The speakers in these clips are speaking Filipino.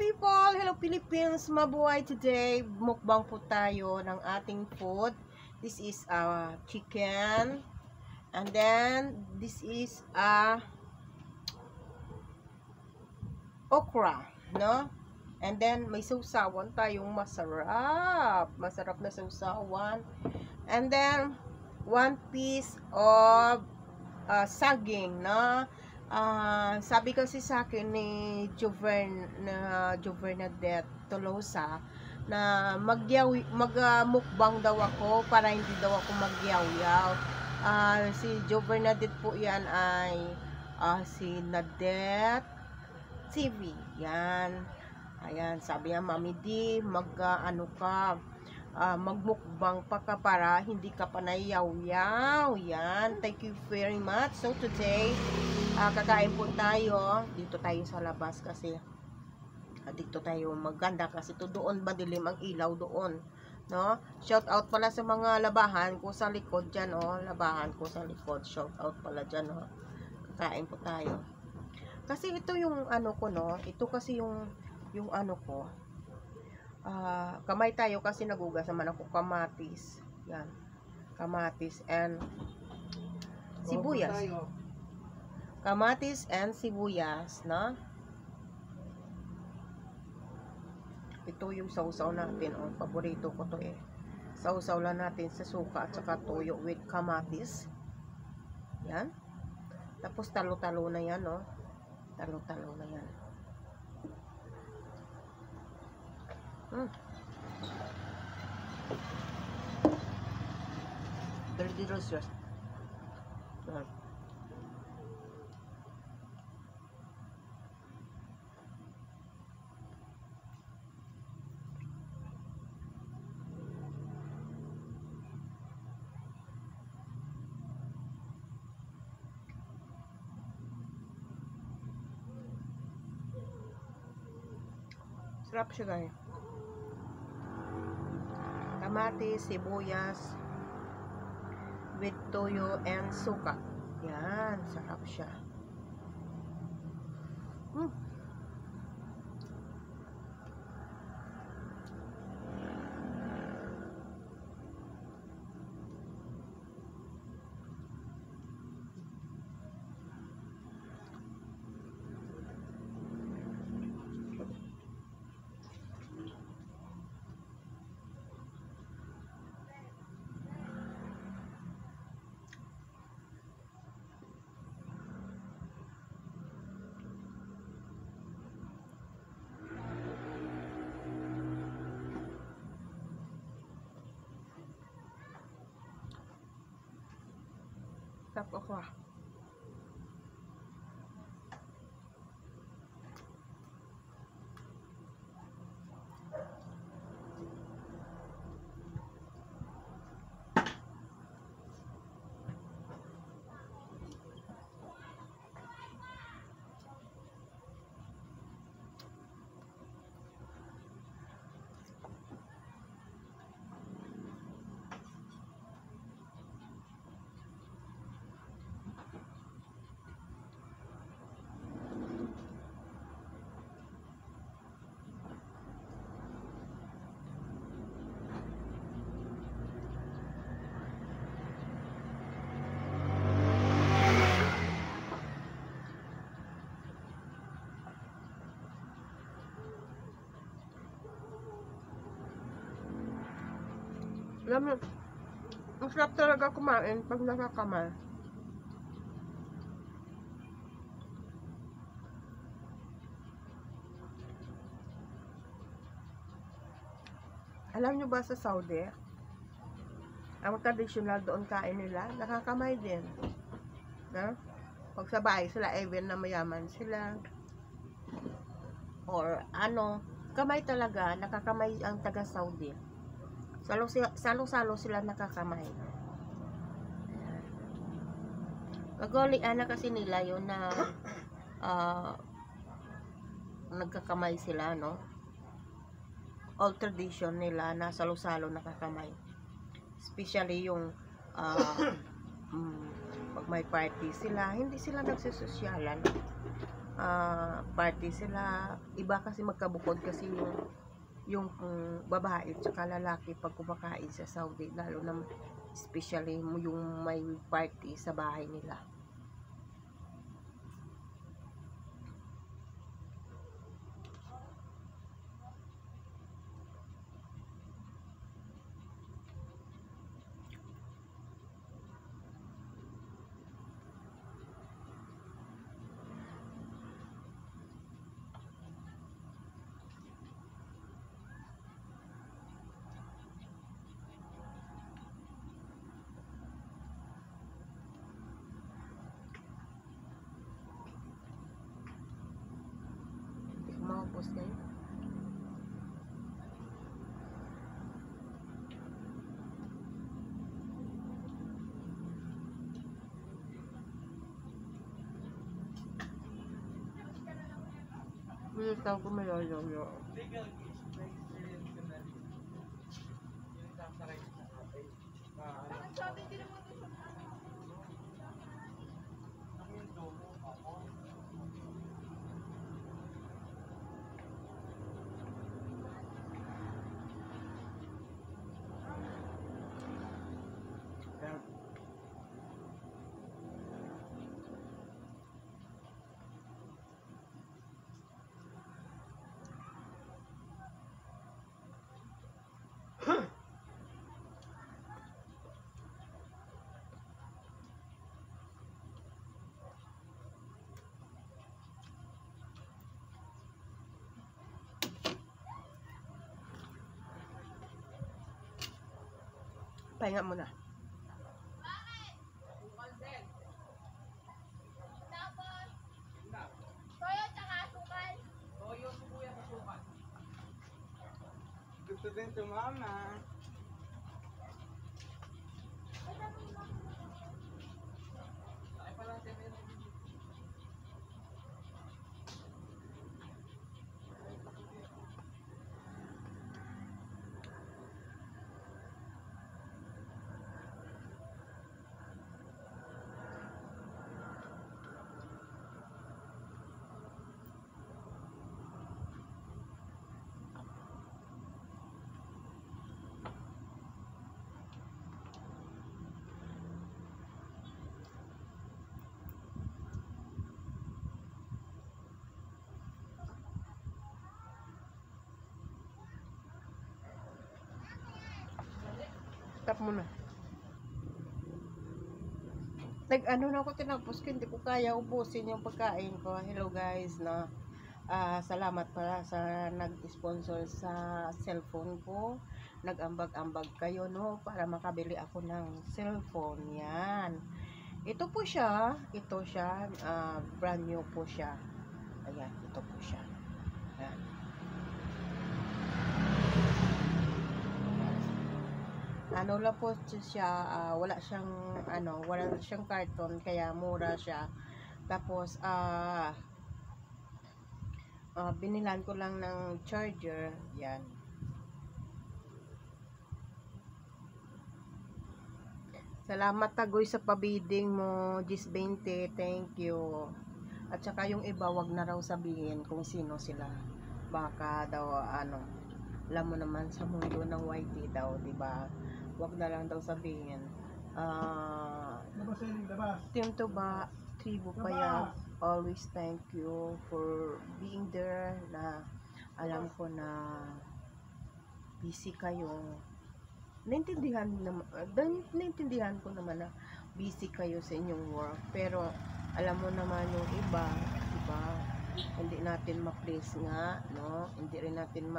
people! Hello Philippines! Mabuhay today! Mukbang po tayo ng ating food. This is chicken. And then, this is okra. No? And then, may sausawan tayong masarap. Masarap na sausawan. And then, 1 piece of saging. No? Sabi kasi sa akin ni Jovernadette Tolosa na magmukbang daw ako para hindi daw ako magyaw-yaw. Si Jovernadette po yan ay si Nadette TV. Yan. Ayan, sabi niya, Mami D, magmukbang pa ka para hindi ka pa nayaw-yaw. Yan, thank you very much. So today, kakain po tayo. Dito tayo sa labas kasi dito tayo maganda kasi to doon madilim ang ilaw doon. No? Shout out pala sa mga labahan ko sa likod dyan. Oh. Labahan ko sa likod. Shout out pala dyan. Oh. Kakain po tayo. Kasi ito yung ano ko, no? Ito kasi yung ano ko. Kamay tayo kasi nagugas naman ako kamatis. Yan. Kamatis and sibuyas. Kamatis and sibuyas, no? Ito yung sausaw natin. Oh, paborito ko to eh. Sausaw lang natin sa suka at saka toyo with kamatis. Yan. Tapos talo-talo na yan, no? Talo-talo na yan. Very delicious. Sarap siya guys. Kamatis, sibuyas with toyo and suka. Yan, sarap siya. Sarap ako ah. Alam mo, masarap talaga kumain pag nakakamay. Alam nyo ba sa Saudi, ang traditional doon kain nila, nakakamay din. Na? Pag sa bahay sila, even na mayaman sila, or ano, kamay talaga, nakakamay ang taga Saudi. Salo-salo sila nakakamay. Magolian na kasi nila yun na nagkakamay sila, no? All tradition nila na salo-salo nakakamay. Especially yung pag may party sila, hindi sila nagsososyalan. party sila. Iba kasi magkabukod kasi yung babae at lalaki pag kumakain sa Saudi, lalo na especially yung may party sa bahay nila. Maubos kayo. Bilis lang kumayo-yo-yo. Pahinga muna. Gusto din tumama. Tap muna. Nag-ano na ako tinapos ko, hindi ko kaya ubusin yung pagkain ko. Hello guys, na salamat pala sa nag-sponsor sa cellphone ko. Nag-ambag-ambag kayo, no, para makabili ako ng cellphone. Yan. Ito po siya, brand new po siya. Ayan, ito po siya. Ayan. Ano lang po siya, wala siyang karton, kaya mura siya. Tapos binilan ko lang ng charger. Yan. Salamat Tagoy sa pabiding mo, Gis 20, thank you. At saka yung iba, wag na raw sabihin kung sino sila. Baka daw alam mo naman sa mundo ng YT daw, 'di ba? Wag na lang daw sabihin. Team to ba, tribu paya, always thank you for being there, na alam ko na busy kayo. Naintindihan ko naman na busy kayo sa inyong work, pero alam mo naman yung iba, diba? Hindi natin ma-please nga, no? Hindi rin natin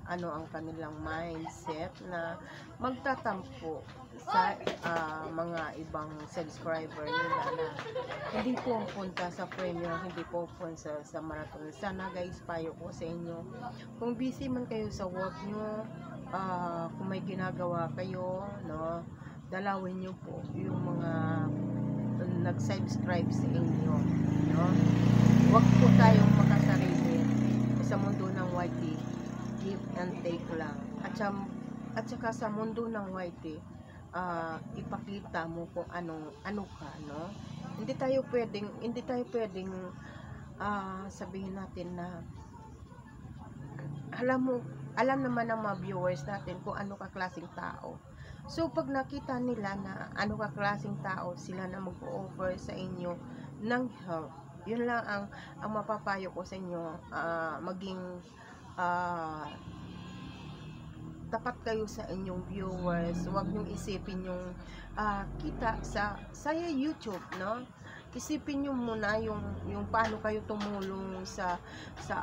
ano ang kanilang mindset na magtatampo sa mga ibang subscriber nila na hindi po punta sa premium, hindi po punta sa marathon. Sana guys, payo ko sa inyo, kung busy man kayo sa work nyo, kung may ginagawa kayo, no, dalawin nyo po yung mga nag-subscribe sa inyo, no? Huwag po tayong makasarili sa mundo ng YT, give and take lang. At saka sa mundo ng YT, ipakita mo kung ano ka, no? Hindi tayo pwedeng sabihin natin na alam naman ng mga viewers natin kung ano ka klaseng tao. So, pag nakita nila na ano ka klaseng tao, sila na mag-offer sa inyo ng help. Yun lang ang mapapayo ko sa inyo, maging tapat kayo sa inyong viewers. Huwag niyong isipin yung kita sa YouTube, no? Isipin niyo muna yung paano kayo tumulong sa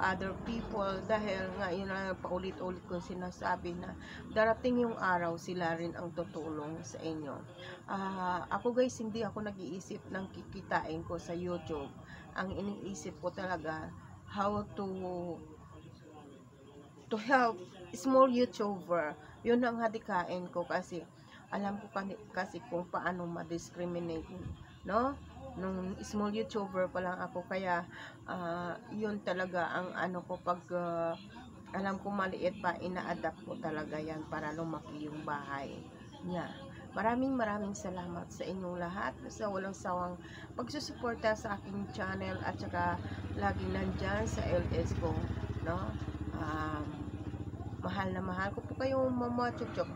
other people, dahil nga yun na paulit-ulit kong sinasabi na darating yung araw sila rin ang tutulong sa inyo. Ako guys, hindi ako nag-iisip ng kikitain ko sa YouTube. Ang iniisip ko talaga how to help small YouTuber. Yun ang hadikain ko, kasi alam ko kasi kung paano ma-discriminate, no? Nung small YouTuber pa lang ako, kaya yun talaga ang ano ko, pag alam ko maliit pa, ina-adapt ko talaga yan para lumaki yung bahay niya. Maraming salamat sa inyong lahat sa walang sawang pagsusuporta sa aking channel, at saka laging nandyan sa LS ko, no? Mahal na mahal ko po kayo, Mama Chuchok.